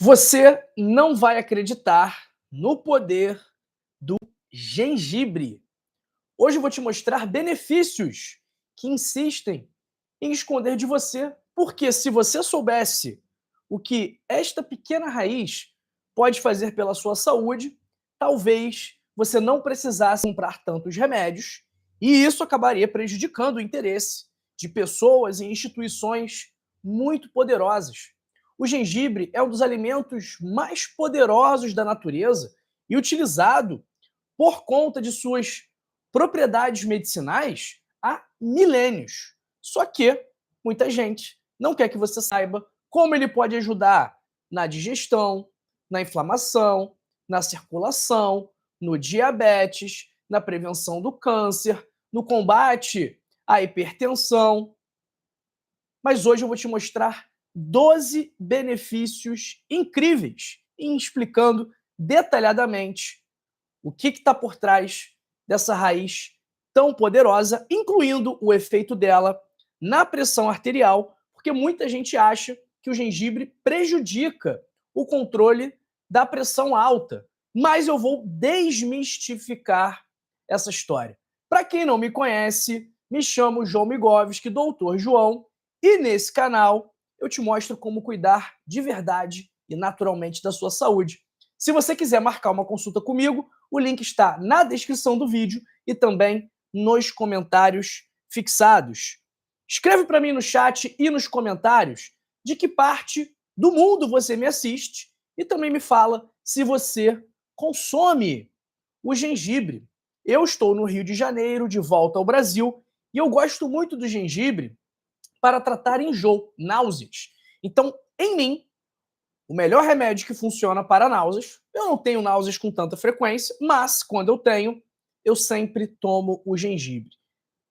Você não vai acreditar no poder do gengibre. Hoje eu vou te mostrar benefícios que insistem em esconder de você, porque se você soubesse o que esta pequena raiz pode fazer pela sua saúde, talvez você não precisasse comprar tantos remédios e isso acabaria prejudicando o interesse de pessoas e instituições muito poderosas. O gengibre é um dos alimentos mais poderosos da natureza e utilizado por conta de suas propriedades medicinais há milênios. Só que muita gente não quer que você saiba como ele pode ajudar na digestão, na inflamação, na circulação, no diabetes, na prevenção do câncer, no combate à hipertensão. Mas hoje eu vou te mostrar 12 benefícios incríveis e explicando detalhadamente o que está por trás dessa raiz tão poderosa, incluindo o efeito dela na pressão arterial, porque muita gente acha que o gengibre prejudica o controle da pressão alta. Mas eu vou desmistificar essa história. Para quem não me conhece, me chamo João Migovski, Doutor João, e nesse canal eu te mostro como cuidar de verdade e naturalmente da sua saúde. Se você quiser marcar uma consulta comigo, o link está na descrição do vídeo e também nos comentários fixados. Escreve para mim no chat e nos comentários de que parte do mundo você me assiste e também me fala se você consome o gengibre. Eu estou no Rio de Janeiro, de volta ao Brasil, e eu gosto muito do gengibre para tratar enjoo, náuseas. Então, em mim, o melhor remédio que funciona para náuseas, eu não tenho náuseas com tanta frequência, mas quando eu tenho, eu sempre tomo o gengibre.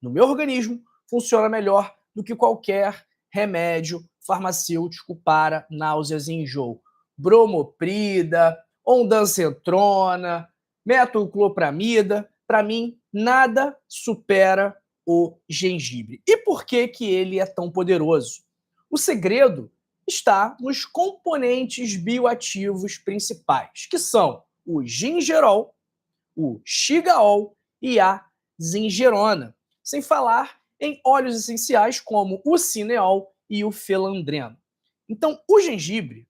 No meu organismo, funciona melhor do que qualquer remédio farmacêutico para náuseas e enjoo. Bromoprida, ondansetrona, metoclopramida, para mim, nada supera o gengibre. E por que que ele é tão poderoso? O segredo está nos componentes bioativos principais, que são o gingerol, o xigaol e a zingerona, sem falar em óleos essenciais como o cineol e o felandreno. Então, o gengibre,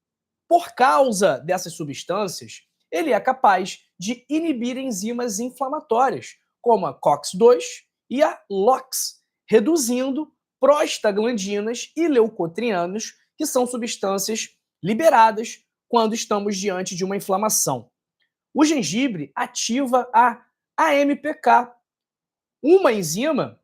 por causa dessas substâncias, ele é capaz de inibir enzimas inflamatórias, como a COX-2 e a LOX, reduzindo prostaglandinas e leucotrienos, que são substâncias liberadas quando estamos diante de uma inflamação. O gengibre ativa a AMPK, uma enzima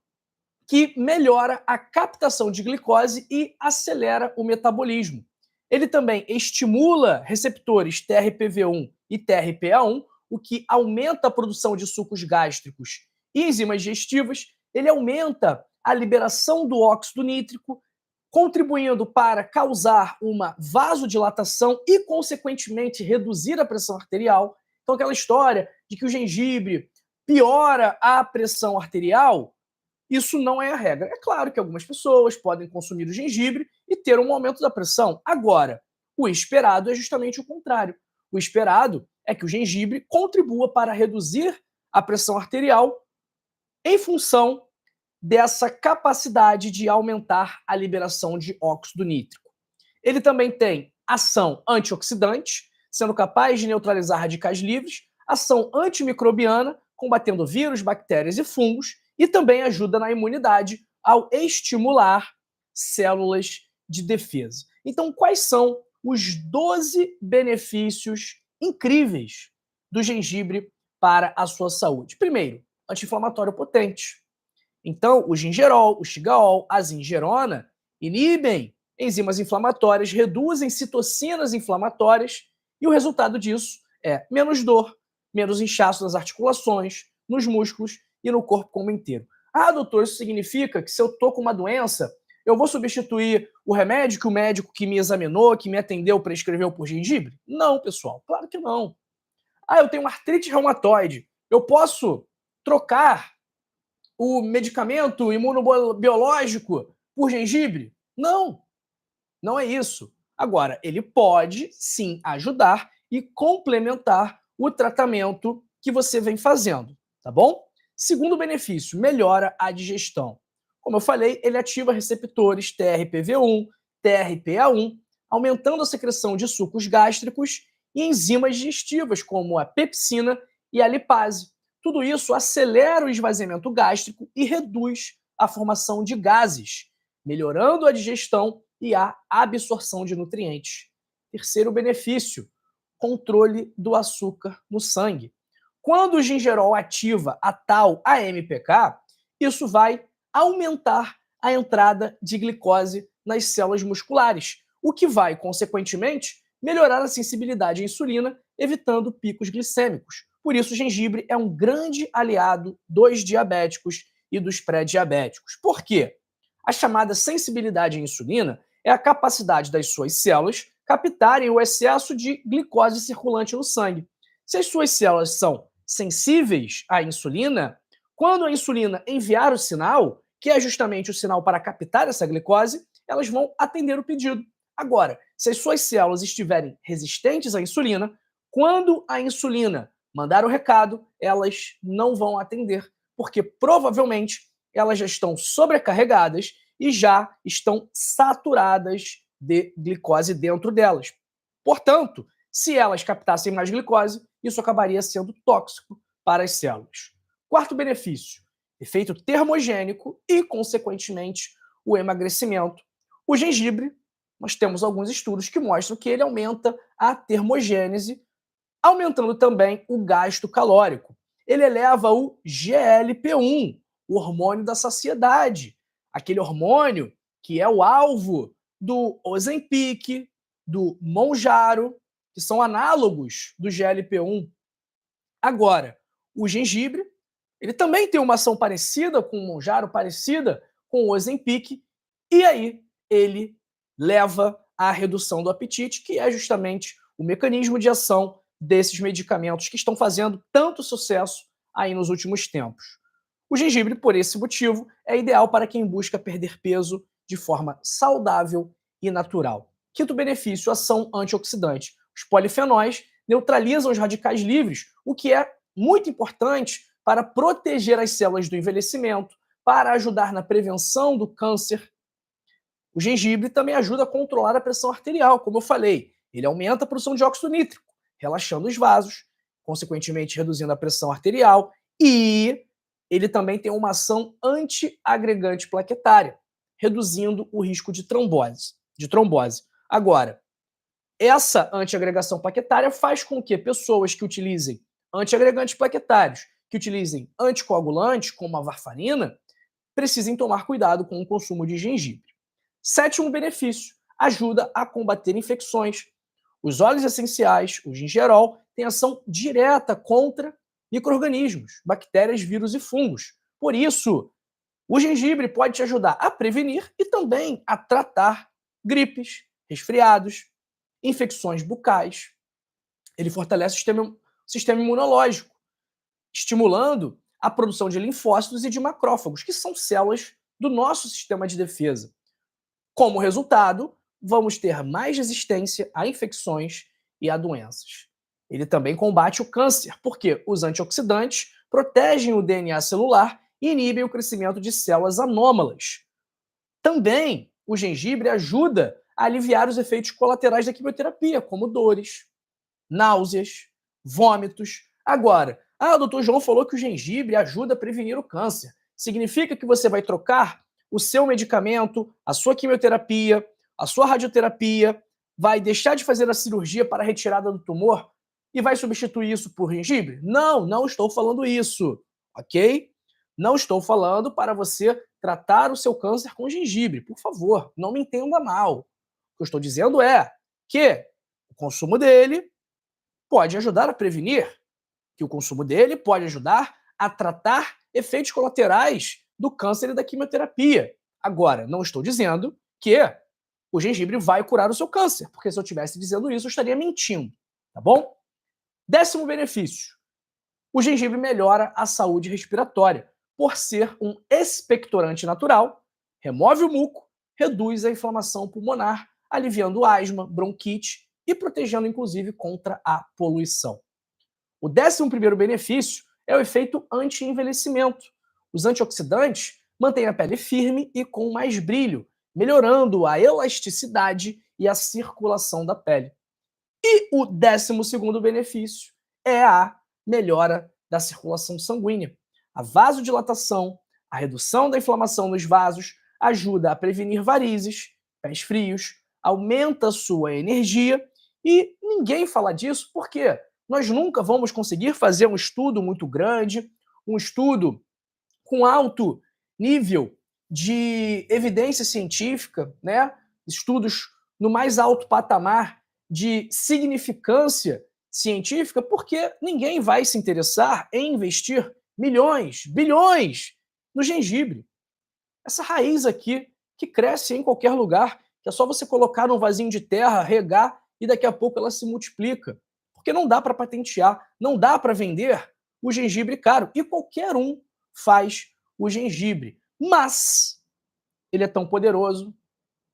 que melhora a captação de glicose e acelera o metabolismo. Ele também estimula receptores TRPV1 e TRPA1, o que aumenta a produção de sucos gástricos e enzimas digestivas. Ele aumenta a liberação do óxido nítrico, contribuindo para causar uma vasodilatação e, consequentemente, reduzir a pressão arterial. Então, aquela história de que o gengibre piora a pressão arterial, isso não é a regra. É claro que algumas pessoas podem consumir o gengibre e ter um aumento da pressão. Agora, o esperado é justamente o contrário. O esperado é que o gengibre contribua para reduzir a pressão arterial em função dessa capacidade de aumentar a liberação de óxido nítrico. Ele também tem ação antioxidante, sendo capaz de neutralizar radicais livres, ação antimicrobiana, combatendo vírus, bactérias e fungos, e também ajuda na imunidade ao estimular células de defesa. Então, quais são os 12 benefícios incríveis do gengibre para a sua saúde? Primeiro, anti-inflamatório potente. Então, o gingerol, o xigaol, a zingerona inibem enzimas inflamatórias, reduzem citocinas inflamatórias e o resultado disso é menos dor, menos inchaço nas articulações, nos músculos e no corpo como inteiro. Ah, doutor, isso significa que se eu estou com uma doença, eu vou substituir o remédio que o médico que me examinou, que me atendeu, prescreveu por gengibre? Não, pessoal, claro que não. Ah, eu tenho artrite reumatoide, eu posso trocar o medicamento imunobiológico por gengibre? Não, não é isso. Agora, ele pode sim ajudar e complementar o tratamento que você vem fazendo, tá bom? Segundo benefício, melhora a digestão. Como eu falei, ele ativa receptores TRPV1, TRPA1, aumentando a secreção de sucos gástricos e enzimas digestivas, como a pepsina e a lipase. Tudo isso acelera o esvaziamento gástrico e reduz a formação de gases, melhorando a digestão e a absorção de nutrientes. Terceiro benefício, controle do açúcar no sangue. Quando o gingerol ativa a tal AMPK, isso vai aumentar a entrada de glicose nas células musculares, o que vai, consequentemente, melhorar a sensibilidade à insulina, evitando picos glicêmicos. Por isso, o gengibre é um grande aliado dos diabéticos e dos pré-diabéticos. Por quê? A chamada sensibilidade à insulina é a capacidade das suas células captarem o excesso de glicose circulante no sangue. Se as suas células são sensíveis à insulina, quando a insulina enviar o sinal, que é justamente o sinal para captar essa glicose, elas vão atender o pedido. Agora, se as suas células estiverem resistentes à insulina, quando a insulina mandar o recado, elas não vão atender, porque provavelmente elas já estão sobrecarregadas e já estão saturadas de glicose dentro delas. Portanto, se elas captassem mais glicose, isso acabaria sendo tóxico para as células. Quarto benefício, efeito termogênico e, consequentemente, o emagrecimento. O gengibre, nós temos alguns estudos que mostram que ele aumenta a termogênese, aumentando também o gasto calórico. Ele eleva o GLP-1, o hormônio da saciedade, aquele hormônio que é o alvo do Ozempic, do Mounjaro, que são análogos do GLP-1. Agora, o gengibre, ele também tem uma ação parecida com o Mounjaro, parecida com o Ozempic, e aí ele leva à redução do apetite, que é justamente o mecanismo de ação desses medicamentos que estão fazendo tanto sucesso aí nos últimos tempos. O gengibre, por esse motivo, é ideal para quem busca perder peso de forma saudável e natural. Quinto benefício, ação antioxidante. Os polifenóis neutralizam os radicais livres, o que é muito importante para proteger as células do envelhecimento, para ajudar na prevenção do câncer. O gengibre também ajuda a controlar a pressão arterial, como eu falei. Ele aumenta a produção de óxido nítrico, relaxando os vasos, consequentemente reduzindo a pressão arterial, e ele também tem uma ação antiagregante plaquetária, reduzindo o risco de trombose. Agora, essa antiagregação plaquetária faz com que pessoas que utilizem antiagregantes plaquetários, que utilizem anticoagulantes, como a varfarina, precisem tomar cuidado com o consumo de gengibre. Sétimo benefício, ajuda a combater infecções. Os óleos essenciais, o gingerol, têm ação direta contra micro-organismos, bactérias, vírus e fungos. Por isso, o gengibre pode te ajudar a prevenir e também a tratar gripes, resfriados, infecções bucais. Ele fortalece o sistema imunológico, estimulando a produção de linfócitos e de macrófagos, que são células do nosso sistema de defesa. Como resultado, vamos ter mais resistência a infecções e a doenças. Ele também combate o câncer, porque os antioxidantes protegem o DNA celular e inibem o crescimento de células anômalas. Também o gengibre ajuda a aliviar os efeitos colaterais da quimioterapia, como dores, náuseas, vômitos. Agora, o doutor João falou que o gengibre ajuda a prevenir o câncer. Significa que você vai trocar o seu medicamento, a sua quimioterapia, a sua radioterapia, vai deixar de fazer a cirurgia para a retirada do tumor e vai substituir isso por gengibre? Não, não estou falando isso, ok? Não estou falando para você tratar o seu câncer com gengibre. Por favor, não me entenda mal. O que eu estou dizendo é que o consumo dele pode ajudar a prevenir, que o consumo dele pode ajudar a tratar efeitos colaterais do câncer e da quimioterapia. Agora, não estou dizendo que o gengibre vai curar o seu câncer, porque se eu estivesse dizendo isso, eu estaria mentindo, tá bom? Décimo benefício. O gengibre melhora a saúde respiratória, por ser um expectorante natural, remove o muco, reduz a inflamação pulmonar, aliviando asma, bronquite e protegendo, inclusive, contra a poluição. O 11º benefício é o efeito anti-envelhecimento. Os antioxidantes mantêm a pele firme e com mais brilho, melhorando a elasticidade e a circulação da pele. E o 12º benefício é a melhora da circulação sanguínea. A vasodilatação, a redução da inflamação nos vasos, ajuda a prevenir varizes, pés frios, aumenta a sua energia e ninguém fala disso porque nós nunca vamos conseguir fazer um estudo muito grande, um estudo com alto nível de evidência científica, né? Estudos no mais alto patamar de significância científica, porque ninguém vai se interessar em investir milhões, bilhões no gengibre. Essa raiz aqui, que cresce em qualquer lugar, que é só você colocar num vasinho de terra, regar e daqui a pouco ela se multiplica. Porque não dá para patentear, não dá para vender o gengibre caro. E qualquer um faz o gengibre. Mas ele é tão poderoso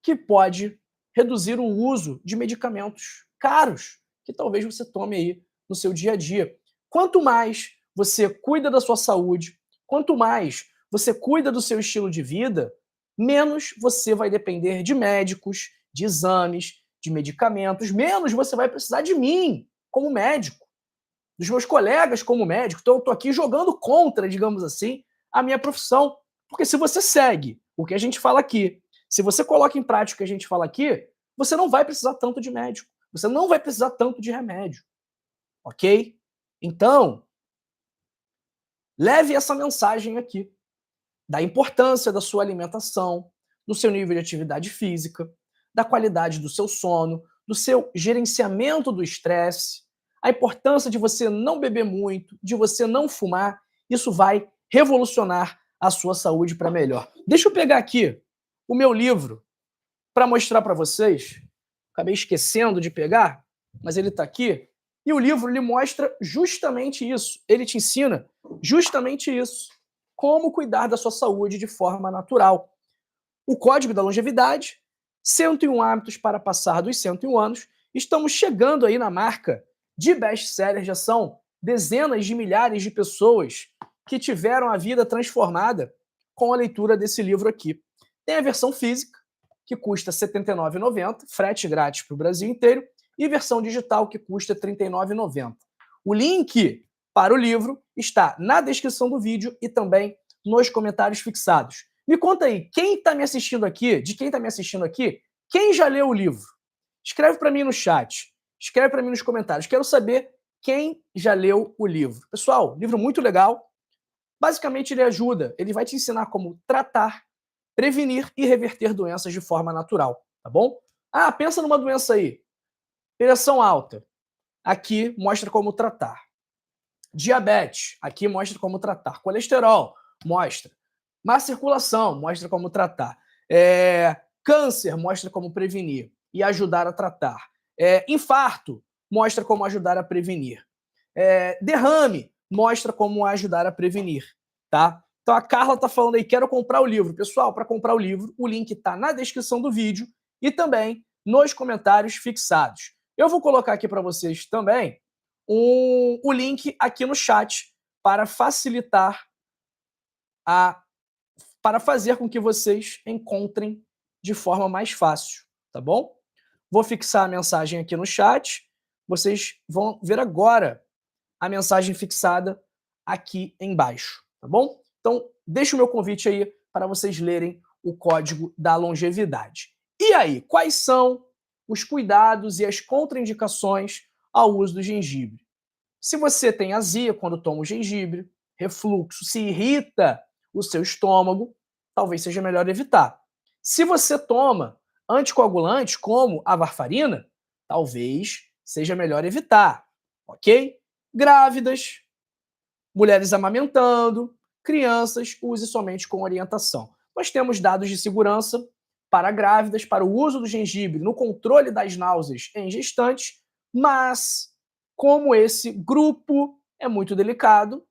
que pode reduzir o uso de medicamentos caros que talvez você tome aí no seu dia a dia. Quanto mais você cuida da sua saúde, quanto mais você cuida do seu estilo de vida, menos você vai depender de médicos, de exames, de medicamentos, menos você vai precisar de mim como médico, dos meus colegas como médico. Então eu estou aqui jogando contra, digamos assim, a minha profissão. Porque se você segue o que a gente fala aqui, se você coloca em prática o que a gente fala aqui, você não vai precisar tanto de médico, você não vai precisar tanto de remédio, ok? Então, leve essa mensagem aqui da importância da sua alimentação, do seu nível de atividade física, da qualidade do seu sono, do seu gerenciamento do estresse, a importância de você não beber muito, de você não fumar. Isso vai revolucionar a sua saúde para melhor. Deixa eu pegar aqui o meu livro para mostrar para vocês. Acabei esquecendo de pegar, mas ele está aqui. E o livro ele mostra justamente isso. Ele te ensina justamente isso. Como cuidar da sua saúde de forma natural. O Código da Longevidade, 101 hábitos para passar dos 101 anos. Estamos chegando aí na marca de best-seller. Já são dezenas de milhares de pessoas que tiveram a vida transformada com a leitura desse livro aqui. Tem a versão física, que custa R$ 79,90, frete grátis para o Brasil inteiro, e versão digital, que custa R$ 39,90. O link para o livro está na descrição do vídeo e também nos comentários fixados. Me conta aí, quem está me assistindo aqui, de quem está me assistindo aqui, quem já leu o livro? Escreve para mim no chat, escreve para mim nos comentários. Quero saber quem já leu o livro. Pessoal, livro muito legal. Basicamente, ele ajuda, ele vai te ensinar como tratar, prevenir e reverter doenças de forma natural, tá bom? Ah, pensa numa doença aí. Pressão alta. Aqui mostra como tratar. Diabetes. Aqui mostra como tratar. Colesterol. Mostra. Má circulação. Mostra como tratar. Câncer. Mostra como prevenir e ajudar a tratar. Infarto. Mostra como ajudar a prevenir. Derrame. Mostra como ajudar a prevenir, tá? Então a Carla tá falando aí, quero comprar o livro. Pessoal, para comprar o livro, o link tá na descrição do vídeo e também nos comentários fixados. Eu vou colocar aqui para vocês também o link aqui no chat para facilitar para fazer com que vocês encontrem de forma mais fácil, tá bom? Vou fixar a mensagem aqui no chat. Vocês vão ver agora a mensagem fixada aqui embaixo, tá bom? Então, deixa o meu convite aí para vocês lerem o Código da Longevidade. E aí, quais são os cuidados e as contraindicações ao uso do gengibre? Se você tem azia quando toma o gengibre, refluxo, se irrita o seu estômago, talvez seja melhor evitar. Se você toma anticoagulantes como a varfarina, talvez seja melhor evitar, ok? Grávidas, mulheres amamentando, crianças, use somente com orientação. Nós temos dados de segurança para grávidas, para o uso do gengibre no controle das náuseas em gestantes, mas como esse grupo é muito delicado,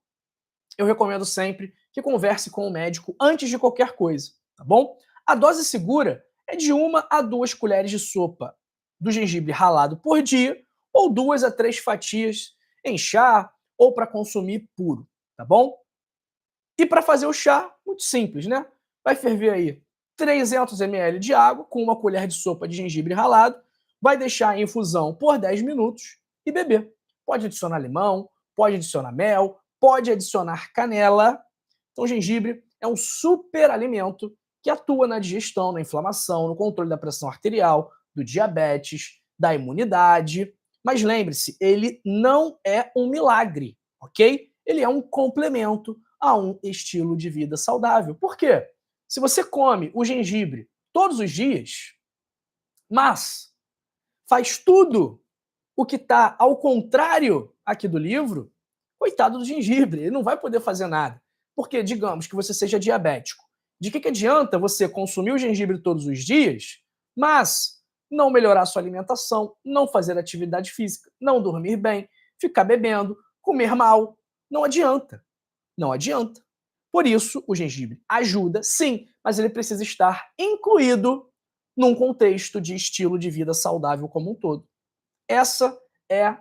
eu recomendo sempre que converse com o médico antes de qualquer coisa, tá bom? A dose segura é de 1 a 2 colheres de sopa do gengibre ralado por dia, ou 2 a 3 fatias em chá ou para consumir puro, tá bom? E para fazer o chá, muito simples, né? Vai ferver aí 300 ml de água com 1 colher de sopa de gengibre ralado, vai deixar em infusão por 10 minutos e beber. Pode adicionar limão, pode adicionar mel, pode adicionar canela. Então, o gengibre é um super alimento que atua na digestão, na inflamação, no controle da pressão arterial, do diabetes, da imunidade. Mas lembre-se, ele não é um milagre, ok? Ele é um complemento a um estilo de vida saudável. Por quê? Se você come o gengibre todos os dias, mas faz tudo o que está ao contrário aqui do livro, coitado do gengibre, ele não vai poder fazer nada. Porque, digamos que você seja diabético. De que adianta você consumir o gengibre todos os dias, mas não melhorar a sua alimentação, não fazer atividade física, não dormir bem, ficar bebendo, comer mal? Não adianta. Não adianta. Por isso, o gengibre ajuda, sim, mas ele precisa estar incluído num contexto de estilo de vida saudável como um todo. Essa é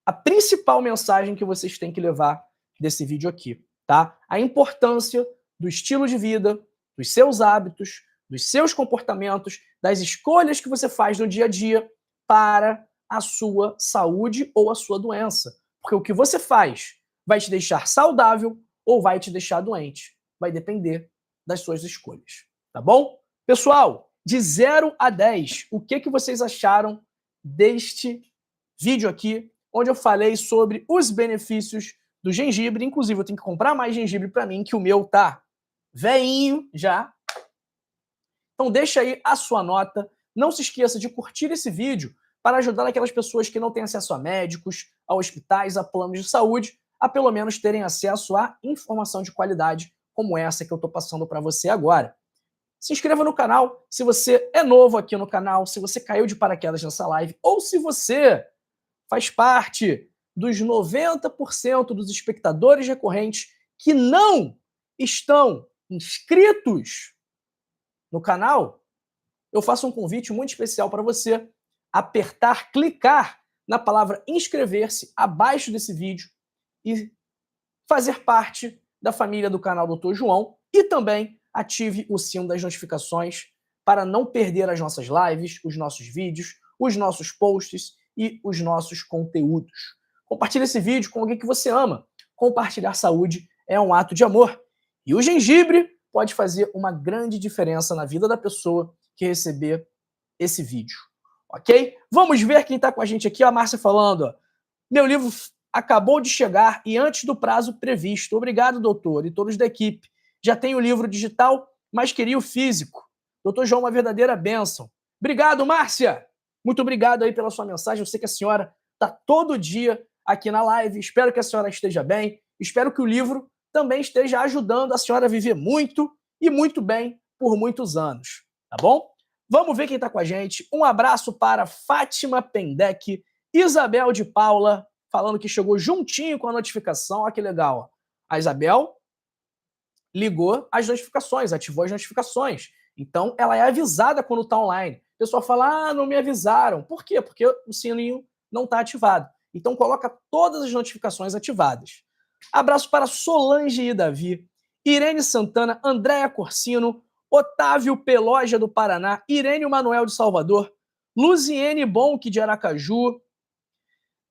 a principal mensagem que vocês têm que levar desse vídeo aqui, tá? A importância do estilo de vida, dos seus hábitos, dos seus comportamentos, das escolhas que você faz no dia a dia para a sua saúde ou a sua doença. Porque o que você faz vai te deixar saudável ou vai te deixar doente. Vai depender das suas escolhas, tá bom? Pessoal, de 0 a 10, o que vocês acharam deste vídeo aqui, onde eu falei sobre os benefícios do gengibre? Inclusive, eu tenho que comprar mais gengibre para mim, que o meu tá velhinho já. Então deixa aí a sua nota. Não se esqueça de curtir esse vídeo para ajudar aquelas pessoas que não têm acesso a médicos, a hospitais, a planos de saúde, a pelo menos terem acesso a informação de qualidade como essa que eu estou passando para você agora. Se inscreva no canal se você é novo aqui no canal, se você caiu de paraquedas nessa live, ou se você faz parte dos 90% dos espectadores recorrentes que não estão inscritos no canal. Eu faço um convite muito especial para você apertar, clicar na palavra inscrever-se abaixo desse vídeo e fazer parte da família do canal Dr. João, e também ative o sino das notificações para não perder as nossas lives, os nossos vídeos, os nossos posts e os nossos conteúdos. Compartilhe esse vídeo com alguém que você ama. Compartilhar saúde é um ato de amor. E o gengibre pode fazer uma grande diferença na vida da pessoa que receber esse vídeo. Ok? Vamos ver quem está com a gente aqui. A Márcia falando, ó, meu livro acabou de chegar e antes do prazo previsto. Obrigado, doutor, e todos da equipe. Já tenho o livro digital, mas queria o físico. Doutor João, uma verdadeira bênção. Obrigado, Márcia! Muito obrigado aí pela sua mensagem. Eu sei que a senhora está todo dia aqui na live. Espero que a senhora esteja bem. Espero que o livro também esteja ajudando a senhora a viver muito e muito bem por muitos anos. Tá bom? Vamos ver quem está com a gente. Um abraço para Fátima Pendec, Isabel de Paula, falando que chegou juntinho com a notificação. Olha que legal. A Isabel ligou as notificações, ativou as notificações. Então, ela é avisada quando está online. O pessoal fala, não me avisaram. Por quê? Porque o sininho não está ativado. Então, coloca todas as notificações ativadas. Abraço para Solange e Davi, Irene Santana, Andréa Corsino, Otávio Peloja do Paraná, Irene Manuel de Salvador, Luziene Bonk de Aracaju,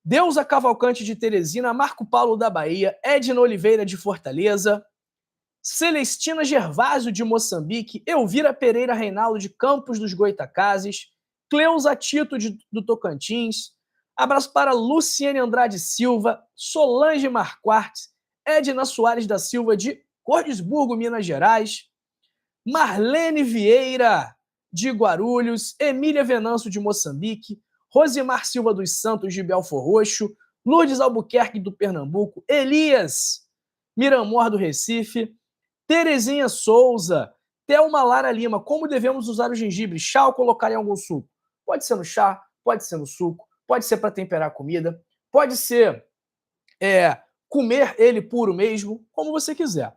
Deusa Cavalcante de Teresina, Marco Paulo da Bahia, Edna Oliveira de Fortaleza, Celestina Gervásio de Moçambique, Elvira Pereira Reinaldo de Campos dos Goitacazes, Cleusa Tito do Tocantins, abraço para Luciene Andrade Silva, Solange Marquardt, Edna Soares da Silva de Cordesburgo, Minas Gerais, Marlene Vieira de Guarulhos, Emília Venâncio de Moçambique, Rosimar Silva dos Santos de Belfor Roxo, Lourdes Albuquerque do Pernambuco, Elias Miramor do Recife, Terezinha Souza, Thelma Lara Lima. Como devemos usar o gengibre? Chá ou colocar em algum suco? Pode ser no chá, pode ser no suco, pode ser para temperar a comida, pode ser comer ele puro mesmo, como você quiser.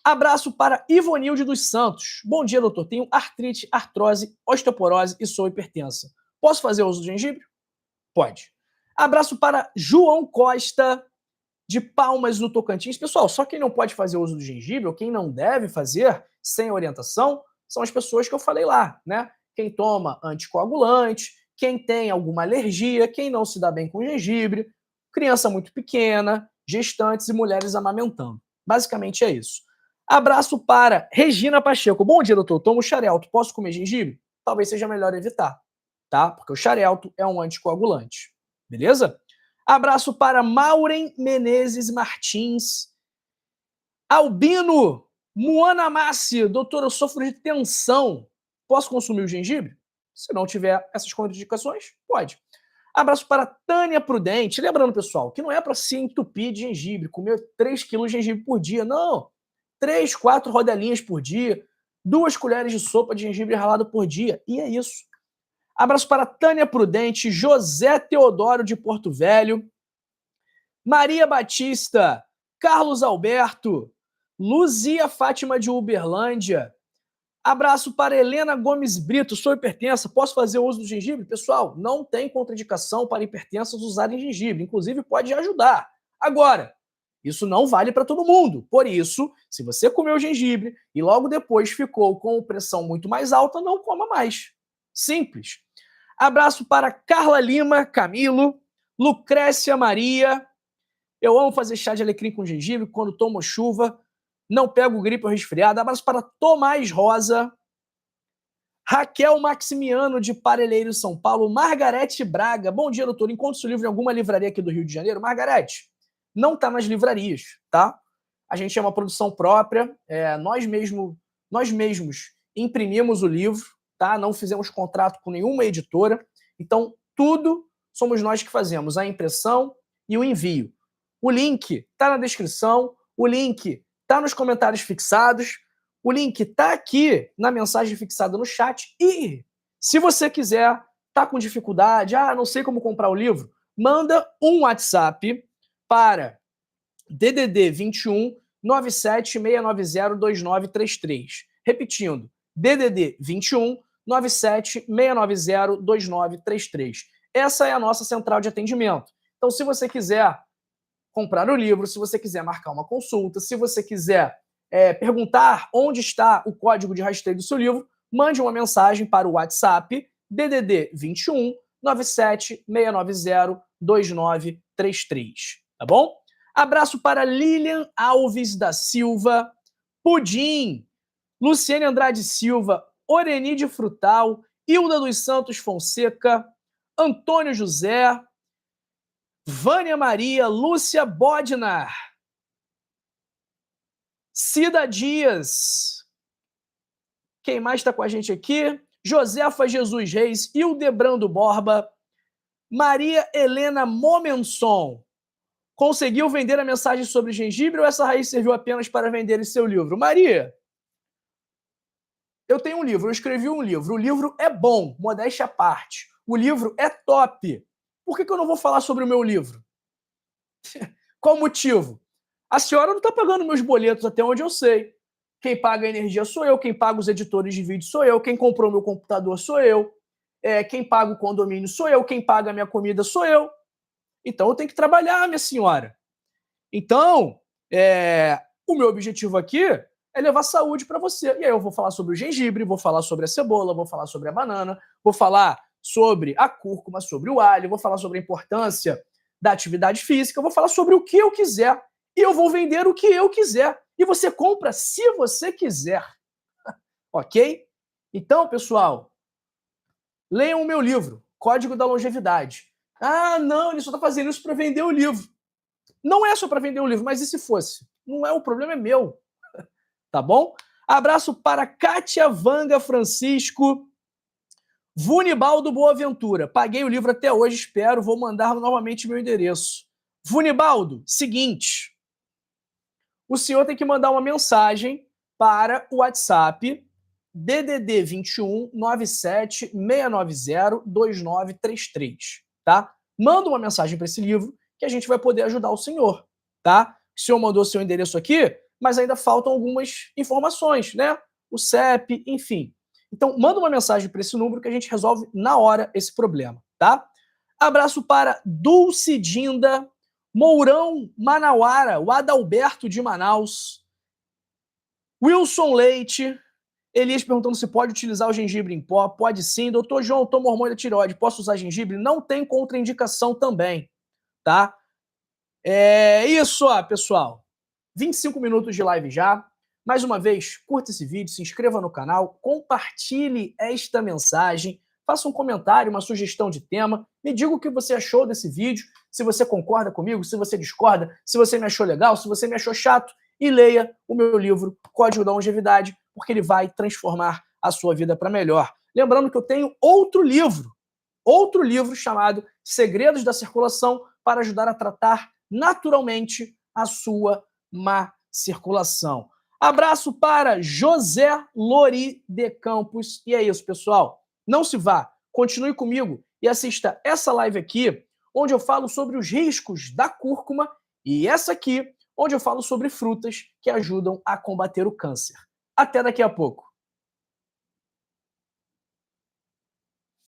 Abraço para Ivonilde dos Santos. Bom dia, doutor. Tenho artrite, artrose, osteoporose e sou hipertensa. Posso fazer uso do gengibre? Pode. Abraço para João Costa, de Palmas, no Tocantins. Pessoal, só quem não pode fazer uso do gengibre, ou quem não deve fazer sem orientação, são as pessoas que eu falei lá, né? Quem toma anticoagulante, quem tem alguma alergia, quem não se dá bem com gengibre, criança muito pequena, gestantes e mulheres amamentando. Basicamente é isso. Abraço para Regina Pacheco. Bom dia, doutor. Tomo xarelto. Posso comer gengibre? Talvez seja melhor evitar, tá? Porque o xarelto é um anticoagulante. Beleza? Abraço para Maureen Menezes Martins. Albino Moana Massi. Doutor, eu sofro de tensão. Posso consumir o gengibre? Se não tiver essas contraindicações, pode. Abraço para Tânia Prudente. Lembrando, pessoal, que não é para se entupir de gengibre, comer 3 quilos de gengibre por dia. Não. 3, 4 rodelinhas por dia, 2 colheres de sopa de gengibre ralado por dia. E é isso. Abraço para Tânia Prudente, José Teodoro de Porto Velho, Maria Batista, Carlos Alberto, Luzia Fátima de Uberlândia. Abraço para Helena Gomes Brito, sou hipertensa, posso fazer uso do gengibre? Pessoal, não tem contraindicação para hipertensas usarem gengibre, inclusive pode ajudar. Agora, isso não vale para todo mundo. Por isso, se você comeu gengibre e logo depois ficou com pressão muito mais alta, não coma mais. Simples. Abraço para Carla Lima, Camilo, Lucrécia Maria. Eu amo fazer chá de alecrim com gengibre quando tomo chuva. Não pego gripe ou resfriado. Abraço para Tomás Rosa. Raquel Maximiano, de Parelheiros, São Paulo. Margarete Braga. Bom dia, doutor. Encontre seu livro em alguma livraria aqui do Rio de Janeiro? Margarete, não está nas livrarias, tá? A gente é uma produção própria. Nós mesmos imprimimos o livro, tá? Não fizemos contrato com nenhuma editora. Então, tudo somos nós que fazemos. A impressão e o envio. O link está na descrição. O link está nos comentários fixados. O link está aqui na mensagem fixada no chat. E se você quiser, tá com dificuldade, não sei como comprar o livro, manda um WhatsApp para DDD 21 97690 2933. Repetindo, DDD 21 97690 2933. Essa é a nossa central de atendimento. Então, se você quiser comprar o livro, se você quiser marcar uma consulta, se você quiser perguntar onde está o código de rastreio do seu livro, mande uma mensagem para o WhatsApp DDD 21 97690 2933. Tá bom? Abraço para Lilian Alves da Silva, Pudim, Luciane Andrade Silva, Orenide Frutal, Hilda dos Santos Fonseca, Antônio José, Vânia Maria, Lúcia Bodnar, Cida Dias. Quem mais está com a gente aqui? Josefa Jesus Reis, Hildebrando Borba, Maria Helena Momenson. Conseguiu vender a mensagem sobre gengibre ou essa raiz serviu apenas para vender seu livro? Maria, eu tenho um livro, eu escrevi um livro. O livro é bom, modéstia à parte. O livro é top. Por que eu não vou falar sobre o meu livro? Qual o motivo? A senhora não está pagando meus boletos até onde eu sei. Quem paga a energia sou eu, quem paga os editores de vídeo sou eu, quem comprou meu computador sou eu, quem paga o condomínio sou eu, quem paga a minha comida sou eu. Então eu tenho que trabalhar, minha senhora. Então, o meu objetivo aqui é levar saúde para você. E aí eu vou falar sobre o gengibre, vou falar sobre a cebola, vou falar sobre a banana, vou falar sobre a cúrcuma, sobre o alho, vou falar sobre a importância da atividade física, vou falar sobre o que eu quiser. E eu vou vender o que eu quiser. E você compra se você quiser. Ok? Então, pessoal, leiam o meu livro, Código da Longevidade. Não, ele só está fazendo isso para vender o livro. Não é só para vender o livro, mas e se fosse? Não é, o problema é meu. Tá bom? Abraço para Kátia Vanga Francisco, Vunibaldo Boaventura. Paguei o livro até hoje, espero, vou mandar novamente meu endereço. Vunibaldo, seguinte, o senhor tem que mandar uma mensagem para o WhatsApp DDD 21 97 690 2933, tá? Manda uma mensagem para esse livro que a gente vai poder ajudar o senhor, tá? O senhor mandou seu endereço aqui, mas ainda faltam algumas informações, né? O CEP, enfim. Então, manda uma mensagem para esse número que a gente resolve na hora esse problema, tá? Abraço para Dulce Dinda, Mourão Manauara, o Adalberto de Manaus, Wilson Leite, Elias perguntando se pode utilizar o gengibre em pó. Pode sim. Doutor João, eu tomo hormônio da tireoide, posso usar gengibre? Não tem contraindicação também, tá? É isso, ó, pessoal. 25 minutos de live já. Mais uma vez, curta esse vídeo, se inscreva no canal, compartilhe esta mensagem, faça um comentário, uma sugestão de tema, me diga o que você achou desse vídeo, se você concorda comigo, se você discorda, se você me achou legal, se você me achou chato, e leia o meu livro Código da Longevidade, porque ele vai transformar a sua vida para melhor. Lembrando que eu tenho outro livro chamado Segredos da Circulação para ajudar a tratar naturalmente a sua má circulação. Abraço para José Lori de Campos. E é isso, pessoal. Não se vá. Continue comigo e assista essa live aqui, onde eu falo sobre os riscos da cúrcuma, e essa aqui, onde eu falo sobre frutas que ajudam a combater o câncer. Até daqui a pouco.